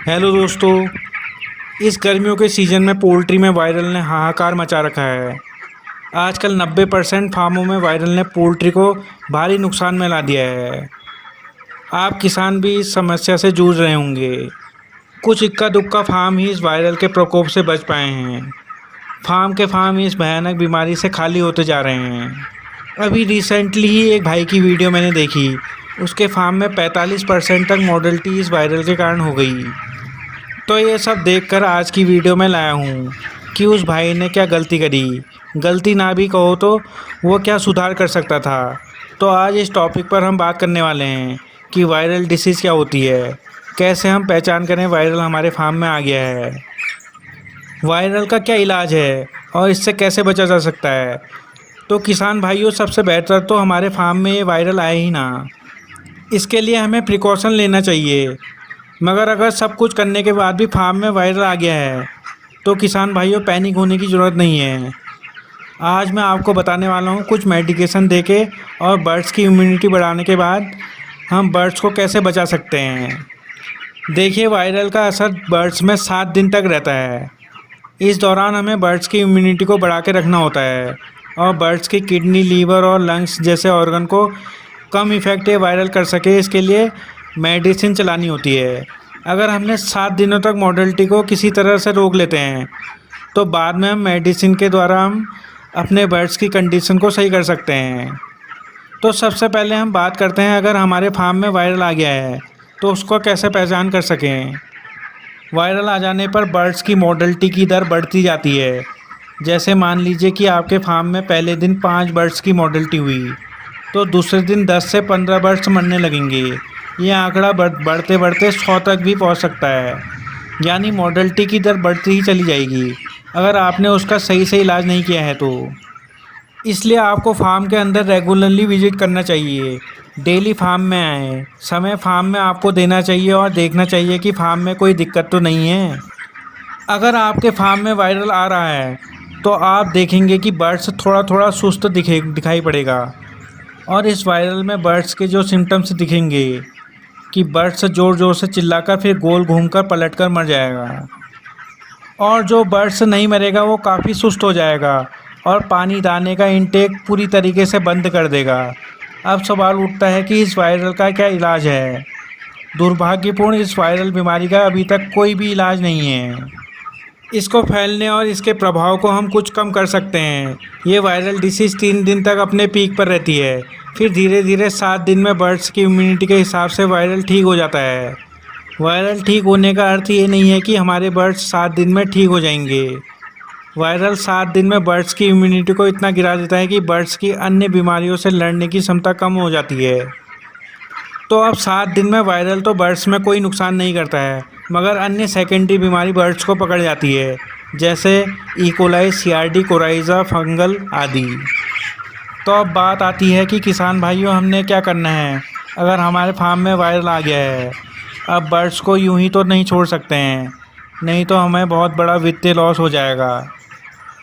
Hello दोस्तों। इस गर्मियों के सीज़न में पोल्ट्री में वायरल ने हाहाकार मचा रखा है। आजकल 90% फार्मों में वायरल ने पोल्ट्री को भारी नुकसान में ला दिया है। आप किसान भी इस समस्या से जूझ रहे होंगे। कुछ इक्का दुक्का फार्म ही इस वायरल के प्रकोप से बच पाए हैं। फार्म के फार्म इस भयानक बीमारी से खाली होते जा रहे हैं। अभी रिसेंटली ही एक भाई की वीडियो मैंने देखी। उसके फार्म में 45% तक मोर्टेलिटी इस वायरल के कारण हो गई। तो ये सब देखकर आज की वीडियो में लाया हूँ कि उस भाई ने क्या गलती करी। गलती ना भी कहो तो वो क्या सुधार कर सकता था। तो आज इस टॉपिक पर हम बात करने वाले हैं कि वायरल डिसीज़ क्या होती है, कैसे हम पहचान करें वायरल हमारे फार्म में आ गया है, वायरल का क्या इलाज है और इससे कैसे बचा जा सकता है। तो किसान भाइयों, सबसे बेहतर तो हमारे फार्म में ये वायरल आए ही ना। इसके लिए हमें प्रिकॉशन लेना चाहिए। मगर अगर सब कुछ करने के बाद भी फार्म में वायरल आ गया है तो किसान भाइयों, पैनिक होने की ज़रूरत नहीं है। आज मैं आपको बताने वाला हूँ कुछ मेडिकेशन देके और बर्ड्स की इम्यूनिटी बढ़ाने के बाद हम बर्ड्स को कैसे बचा सकते हैं। देखिए, वायरल का असर बर्ड्स में 7 दिन तक रहता है। इस दौरान हमें बर्ड्स की इम्यूनिटी को बढ़ा के रखना होता है और बर्ड्स की किडनी, लीवर और लंग्स जैसे ऑर्गन को कम इफेक्ट ये वायरल कर सके, इसके लिए मेडिसिन चलानी होती है। अगर हमने 7 दिनों तक मोर्टेलिटी को किसी तरह से रोक लेते हैं तो बाद में हम मेडिसिन के द्वारा हम अपने बर्ड्स की कंडीशन को सही कर सकते हैं। तो सबसे पहले हम बात करते हैं, अगर हमारे फार्म में वायरल आ गया है तो उसको कैसे पहचान कर सकें। वायरल आ जाने पर बर्ड्स की मोर्टेलिटी की दर बढ़ती जाती है। जैसे मान लीजिए कि आपके फार्म में पहले दिन 5 बर्ड्स की मोर्टेलिटी हुई तो दूसरे दिन 10 से 15 बर्ड्स मरने लगेंगे। ये आंकड़ा बढ़ते बढ़ते 100 तक भी पहुंच सकता है। यानी मोर्टेलिटी की दर बढ़ती ही चली जाएगी अगर आपने उसका सही से इलाज नहीं किया है तो। इसलिए आपको फार्म के अंदर रेगुलरली विजिट करना चाहिए। डेली फार्म में आएँ, समय फार्म में आपको देना चाहिए और देखना चाहिए कि फार्म में कोई दिक्कत तो नहीं है। अगर आपके फार्म में वायरल आ रहा है तो आप देखेंगे कि बर्ड्स थोड़ा थोड़ा सुस्त दिखाई पड़ेगा। और इस वायरल में बर्ड्स के जो सिम्टम्स दिखेंगे कि बर्ड्स ज़ोर ज़ोर से चिल्लाकर फिर गोल घूमकर पलटकर मर जाएगा। और जो बर्ड्स नहीं मरेगा वो काफ़ी सुस्त हो जाएगा और पानी दाने का इंटेक पूरी तरीके से बंद कर देगा। अब सवाल उठता है कि इस वायरल का क्या इलाज है। दुर्भाग्यपूर्ण, इस वायरल बीमारी का अभी तक कोई भी इलाज नहीं है। इसको फैलने और इसके प्रभाव को हम कुछ कम कर सकते हैं। ये वायरल डिसीज़ 3 दिन तक अपने पीक पर रहती है, फिर धीरे धीरे 7 दिन में बर्ड्स की इम्यूनिटी के हिसाब से वायरल ठीक हो जाता है। वायरल ठीक होने का अर्थ ये नहीं है कि हमारे बर्ड्स 7 दिन में ठीक हो जाएंगे। वायरल 7 दिन में बर्ड्स की इम्यूनिटी को इतना गिरा देता है कि बर्ड्स की अन्य बीमारियों से लड़ने की क्षमता कम हो जाती है। तो अब 7 दिन में वायरल तो बर्ड्स में कोई नुकसान नहीं करता है, मगर अन्य सेकेंडरी बीमारी बर्ड्स को पकड़ जाती है, जैसे इकोलाई, सीआरडी, कोराइजा, फंगल आदि। तो अब बात आती है कि किसान भाइयों, हमने क्या करना है अगर हमारे फार्म में वायरल आ गया है। अब बर्ड्स को यूं ही तो नहीं छोड़ सकते हैं, नहीं तो हमें बहुत बड़ा वित्तीय लॉस हो जाएगा।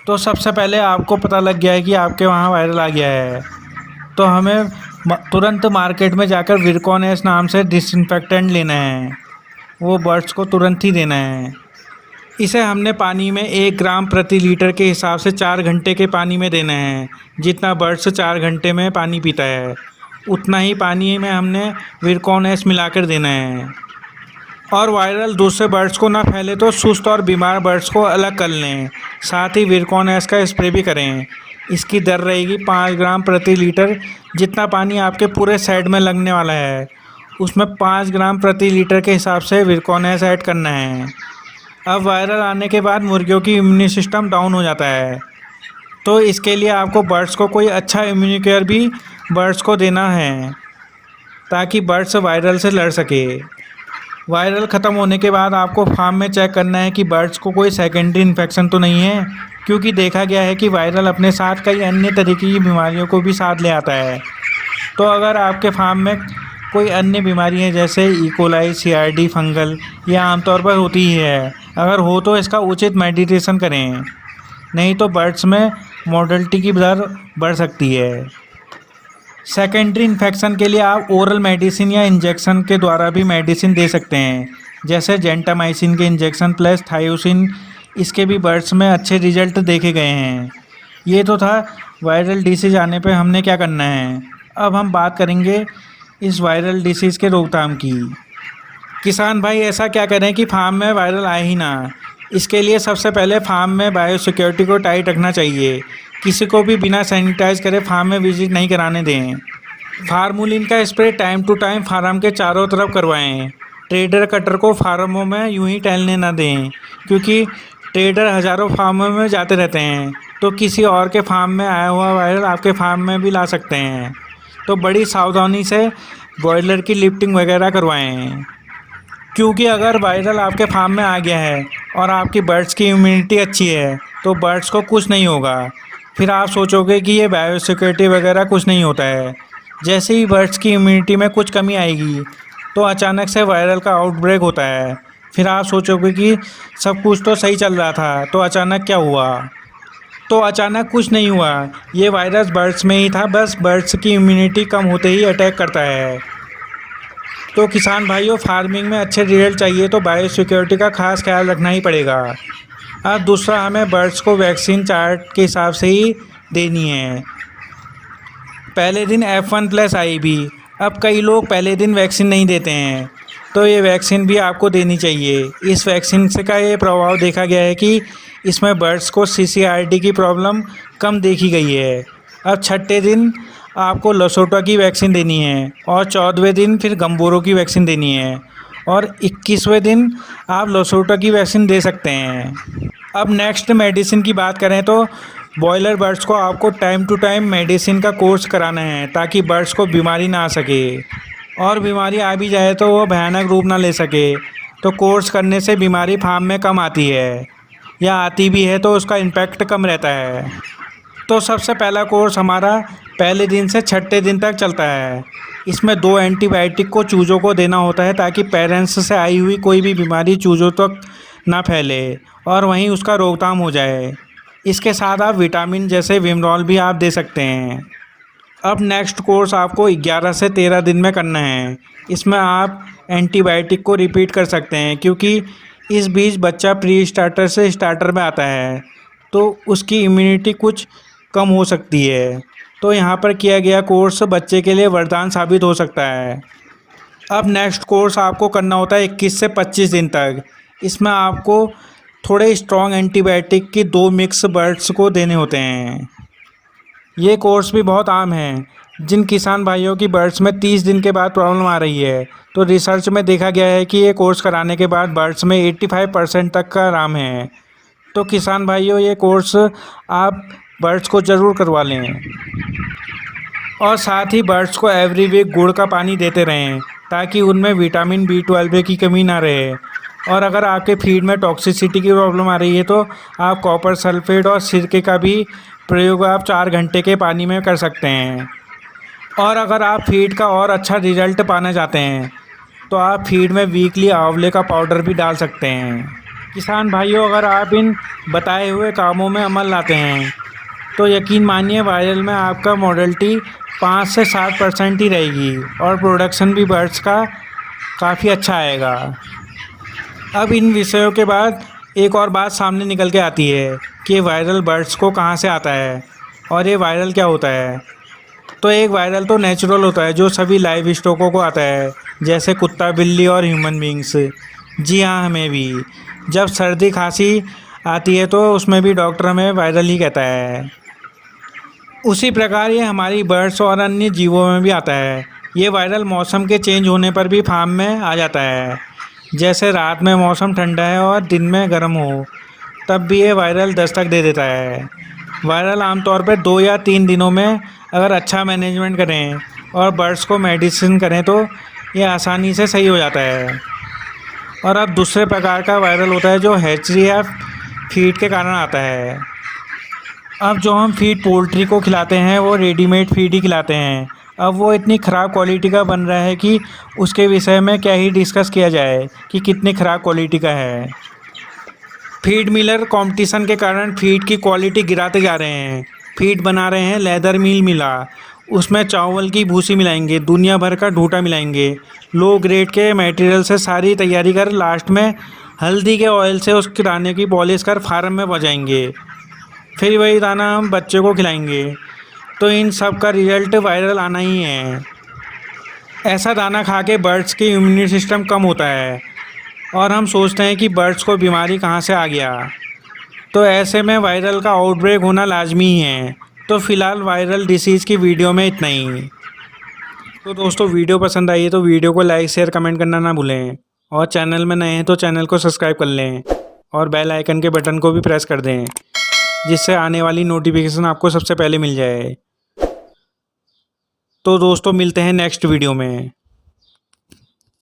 तो सबसे पहले आपको पता लग गया है कि आपके वहाँ वायरल आ गया है तो हमें तुरंत मार्केट में जाकर विरकॉन एस नाम से डिसइंफेक्टेंट लेना है। वो बर्ड्स को तुरंत ही देना है। इसे हमने पानी में 1 ग्राम प्रति लीटर के हिसाब से 4 घंटे के पानी में देना है। जितना बर्ड्स 4 घंटे में पानी पीता है उतना ही पानी में हमने विरकॉन एस मिलाकर देना है। और वायरल दूसरे बर्ड्स को ना फैले तो सुस्त और बीमार बर्ड्स को अलग कर लें। साथ ही विरकॉन एस का स्प्रे भी करें। इसकी दर रहेगी 5 ग्राम प्रति लीटर। जितना पानी आपके पूरे सेड में लगने वाला है उसमें 5 ग्राम प्रति लीटर के हिसाब से विरकॉन एस ऐड करना है। अब वायरल आने के बाद मुर्गियों की इम्यूनी सिस्टम डाउन हो जाता है, तो इसके लिए आपको बर्ड्स को कोई अच्छा इम्यूनी केयर भी बर्ड्स को देना है ताकि बर्ड्स वायरल से लड़ सके। वायरल ख़त्म होने के बाद आपको फार्म में चेक करना है कि बर्ड्स को कोई सेकेंडरी इन्फेक्शन तो नहीं है, क्योंकि देखा गया है कि वायरल अपने साथ कई अन्य तरीके की बीमारियों को भी साथ ले आता है। तो अगर आपके फार्म में कोई अन्य बीमारी है जैसे इकोलाई, सीआरडी, फंगल, ये आमतौर पर होती ही है, अगर हो तो इसका उचित मेडिटेशन करें, नहीं तो बर्ड्स में मोर्टेलिटी की दर बढ़ सकती है। सेकेंडरी इन्फेक्शन के लिए आप ओरल मेडिसिन या इंजेक्शन के द्वारा भी मेडिसिन दे सकते हैं। जैसे जेंटामाइसिन के इंजेक्शन प्लस थायोसिन, इसके भी बर्ड्स में अच्छे रिजल्ट देखे गए हैं। ये तो था वायरल डिसीज़ आने पे हमने क्या करना है। अब हम बात करेंगे इस वायरल डिसीज़ के रोकथाम की। किसान भाई ऐसा क्या करें कि फार्म में वायरल आए ही ना। इसके लिए सबसे पहले फार्म में बायोसिक्योरिटी को टाइट रखना चाहिए। किसी को भी बिना सैनिटाइज करे फार्म में विजिट नहीं कराने दें। फार्मूलिन का spray time to time farm के चारों तरफ करवाएं। ट्रेडर कटर को फार्मों में यूं ही टहलने ना दें, क्योंकि ट्रेडर हज़ारों फार्मों में जाते रहते हैं, तो किसी और के फार्म में आया हुआ वायरल आपके फार्म में भी ला सकते हैं। तो बड़ी सावधानी से बॉयलर की लिफ्टिंग वगैरह करवाएं, क्योंकि अगर वायरल आपके फार्म में आ गया है और आपकी बर्ड्स की इम्यूनिटी अच्छी है तो बर्ड्स को कुछ नहीं होगा। फिर आप सोचोगे कि ये बायोसिक्योरिटी वगैरह कुछ नहीं होता है। जैसे ही बर्ड्स की इम्यूनिटी में कुछ कमी आएगी तो अचानक से वायरल का आउटब्रेक होता है। फिर आप सोचोगे कि सब कुछ तो सही चल रहा था, तो अचानक क्या हुआ। तो अचानक कुछ नहीं हुआ, ये वायरस बर्ड्स में ही था, बस बर्ड्स की इम्यूनिटी कम होते ही अटैक करता है। तो किसान भाइयों, फार्मिंग में अच्छे रिजल्ट चाहिए तो बायोसिक्योरिटी का खास ख्याल रखना ही पड़ेगा। अब दूसरा, हमें बर्ड्स को वैक्सीन चार्ट के हिसाब से ही देनी है। पहले दिन F1+IB। अब कई लोग पहले दिन वैक्सीन नहीं देते हैं, तो ये वैक्सीन भी आपको देनी चाहिए। इस वैक्सीन से का ये प्रभाव देखा गया है कि इसमें बर्ड्स को CCRD की प्रॉब्लम कम देखी गई है। अब छठे दिन आपको लसोटा की वैक्सीन देनी है और 14वें दिन फिर गम्बोरो की वैक्सीन देनी है और 21वें दिन आप लसोटा की वैक्सीन दे सकते हैं। अब नेक्स्ट मेडिसिन की बात करें तो बॉयलर बर्ड्स को आपको टाइम टू टाइम मेडिसिन का कोर्स कराना है, ताकि बर्ड्स को बीमारी ना आ सके, और बीमारी आ भी जाए तो वो भयानक रूप ना ले सके। तो कोर्स करने से बीमारी फार्म में कम आती है, या आती भी है तो उसका इम्पैक्ट कम रहता है। तो सबसे पहला कोर्स हमारा पहले दिन से छठे दिन तक चलता है। इसमें 2 एंटीबायोटिक को चूज़ों को देना होता है, ताकि पेरेंट्स से आई हुई कोई भी बीमारी चूज़ों तक ना फैले और वहीं उसका रोकथाम हो जाए। इसके साथ आप विटामिन जैसे विमरॉल भी आप दे सकते हैं। अब नेक्स्ट कोर्स आपको 11 से 13 दिन में करना है। इसमें आप एंटीबायोटिक को रिपीट कर सकते हैं, क्योंकि इस बीच बच्चा प्री स्टार्टर से स्टार्टर में आता है, तो उसकी इम्यूनिटी कुछ कम हो सकती है। तो यहाँ पर किया गया कोर्स बच्चे के लिए वरदान साबित हो सकता है। अब नेक्स्ट कोर्स आपको करना होता है 21 से 25 दिन तक। इसमें आपको थोड़े स्ट्रॉन्ग एंटीबायोटिक की 2 मिक्स बर्ड्स को देने होते हैं। ये कोर्स भी बहुत आम है। जिन किसान भाइयों की बर्ड्स में 30 दिन के बाद प्रॉब्लम आ रही है, तो रिसर्च में देखा गया है कि ये कोर्स कराने के बाद बर्ड्स में 85% तक का आराम है। तो किसान भाइयों, ये कोर्स आप बर्ड्स को ज़रूर करवा लें, और साथ ही बर्ड्स को एवरी वीक गुड़ का पानी देते रहें, ताकि उनमें विटामिन B12 की कमी ना रहे। और अगर आपके फीड में टॉक्सिसिटी की प्रॉब्लम आ रही है तो आप कॉपर सल्फेट और सिरके का भी प्रयोग आप 4 घंटे के पानी में कर सकते हैं। और अगर आप फीड का और अच्छा रिजल्ट पाना चाहते हैं तो आप फीड में वीकली आंवले का पाउडर भी डाल सकते हैं। किसान भाइयों, अगर आप इन बताए हुए कामों में अमल लाते हैं तो यकीन मानिए वायरल में आपका मोर्टेलिटी 5 से 7% ही रहेगी, और प्रोडक्शन भी बर्ड्स का काफ़ी अच्छा आएगा। अब इन विषयों के बाद एक और बात सामने निकल के आती है कि वायरल बर्ड्स को कहाँ से आता है और ये वायरल क्या होता है। तो एक वायरल तो नेचुरल होता है, जो सभी लाइव स्टॉकों को आता है, जैसे कुत्ता, बिल्ली और ह्यूमन बींग्स। जी हाँ, हमें भी जब सर्दी खांसी आती है तो उसमें भी डॉक्टर हमें वायरल ही कहता है। उसी प्रकार ये हमारी बर्ड्स और अन्य जीवों में भी आता है। ये वायरल मौसम के चेंज होने पर भी फार्म में आ जाता है। जैसे रात में मौसम ठंडा है और दिन में गर्म हो, तब भी ये वायरल दस्तक दे देता है। वायरल आमतौर पर 2 या 3 दिनों में अगर अच्छा मैनेजमेंट करें और बर्ड्स को मेडिसिन करें तो ये आसानी से सही हो जाता है। और अब दूसरे प्रकार का वायरल होता है जो हैचरी या फीड के कारण आता है। अब जो हम फीड पोल्ट्री को खिलाते हैं वो रेडीमेड फीड ही खिलाते हैं। अब वो इतनी ख़राब क्वालिटी का बन रहा है कि उसके विषय में क्या ही डिस्कस किया जाए कि कितनी ख़राब क्वालिटी का है। फीड मिलर कंपटीशन के कारण फीड की क्वालिटी गिराते जा रहे हैं। फीड बना रहे हैं लेदर मिल मिला, उसमें चावल की भूसी मिलाएंगे, दुनिया भर का ढूंढा मिलाएंगे, लो ग्रेड के मटेरियल से सारी तैयारी कर लास्ट में हल्दी के ऑयल से उसके दाने की पॉलिश कर फार्म में पहुँचाएंगे। फिर वही दाना हम बच्चे को खिलाएंगे। तो इन सब का रिजल्ट वायरल आना ही है। ऐसा दाना खा के बर्ड्स की इम्यूनिटी सिस्टम कम होता है और हम सोचते हैं कि बर्ड्स को बीमारी कहाँ से आ गया। तो ऐसे में वायरल का आउटब्रेक होना लाजमी ही है। तो फ़िलहाल वायरल डिसीज़ की वीडियो में इतना ही। तो दोस्तों, वीडियो पसंद आई है तो वीडियो को लाइक शेयर कमेंट करना ना भूलें, और चैनल में नए हैं तो चैनल को सब्सक्राइब कर लें और बेल आइकन के बटन को भी प्रेस कर दें, जिससे आने वाली नोटिफिकेशन आपको सबसे पहले मिल जाए। तो दोस्तों, मिलते हैं नेक्स्ट वीडियो में।